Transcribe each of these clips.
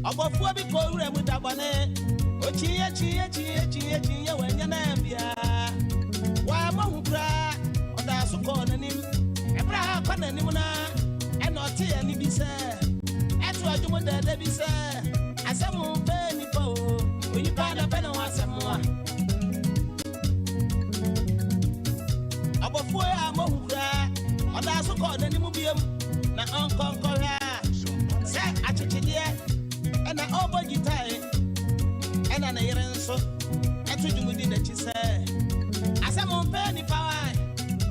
Obofuo bi ko wura mu dabane. Ochiye wenya na mbia. Wa mahukra oda so ko nanim. Ebra ha kwa nanim na eno te ani bi se. Eto adwumo da bi se. Asem Empe Nipa o. Oyipa da pe na wasem a. Obofuo ya mahukra oda so ko nanim biem na onkonkora. Se achichide ena obo gitai ena na yere nso eto dwumudi da chi se Asem Empe Nipa wa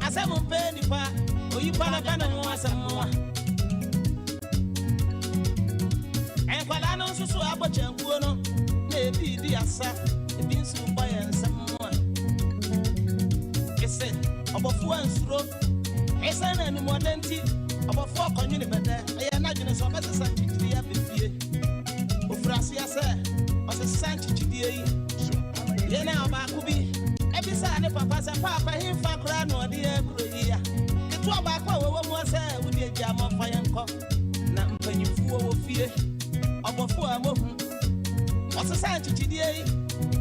Asem Empe Nipa oyipa na bana mo asem mo enkwala no susu abochankuo no na ebi di asa ebi nsu mba ya nsem mo kese obofu ansuro esa na enu modenti obofu akonyu ne bede ya na dwene so bese sanchidi ya befie ofrasi ase ose sanchidi yi ye na obaku bi ebisa ne papa sa papa himfa kra no de ekro yi ya ketu obaku awowo mu ase wudi agya amfa yenko na mpanyimfuo wo fie obofu amohu ose sanchidi yi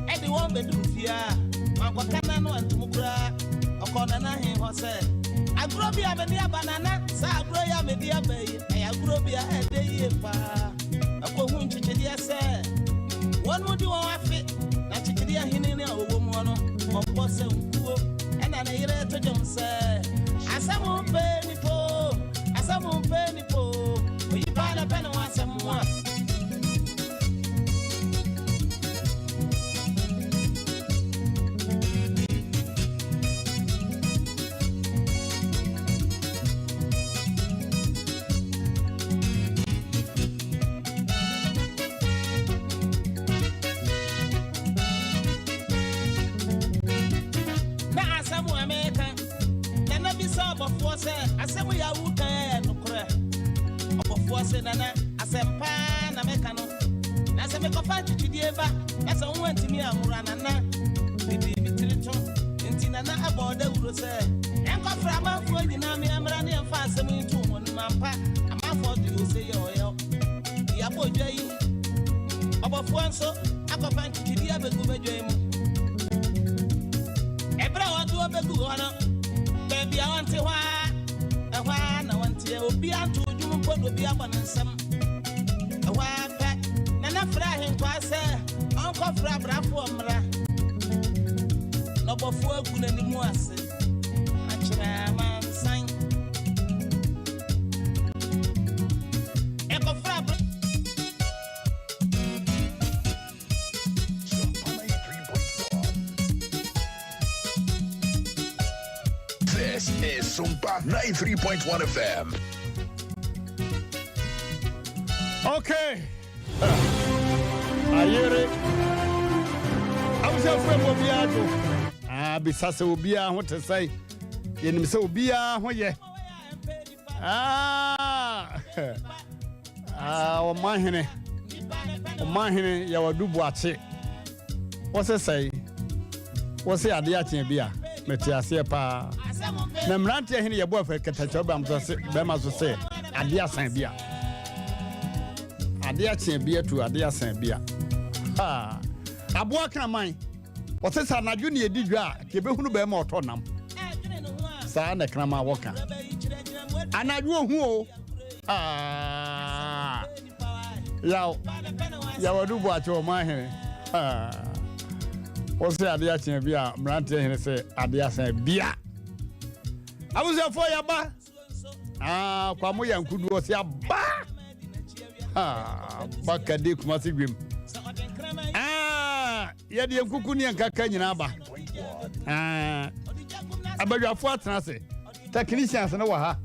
ede won bedu fie a makwakana no antum kra okona na hin ho se agrobia me dia banana sa agro ya me dia bayi e agrobia ede yi pa akohu nchichidi ase won mudi won afi na chichidi ahini ne owo mu no opo se nkuo ena na yire to jom se Asem Empe Nipa oyipa na pe na wasem mo Force asem ya wuka no kore obofuose nana asempa na meka no na asem ko fa chichidie ba na se won antimi amura nana bitirito enti nana aboda wuro se enko fra manfo nyina me amra ne emfa asem ntu won mampa amanfo de o se yo ya bodwa yi obofuonso akofa chichidie abegu bedwa mu ebra wadu obegu hono baby I want to na want to obi anto dwum podo bi abansam wa pa na fra hin kwa se onko fra brafo mra no bofo agu na nimu ase achira mansan eko fra This is Sumpa 93.1 FM. Okay. Ayere. Awusa fwe mo bia do. Bisase obia ho te sai. Yenim se obia ho ye. Omahene ya wadubu ache. Wose sai. Wose ade ache bia. Metiase pa. Na Mmrantehene ye bo afa ketacho ba mso be maso se ade asan bia. Ade ache bia tu ade asan bia. Aboa kan man. Wose sa nadwo ne edi dwa ke be hunu be ma otonam. Sa na kan ma woka. Anadwo hu o. Ya wadubu ache Omahene. Wose ade ache bia Mmrantehene se ade asan bia. Awusa fo ya ba kwa mo yankudu o se aba bakade kuma sigwem ya de yankuku ni yankaka nyina ba abadwafo atena se technicians na wa ha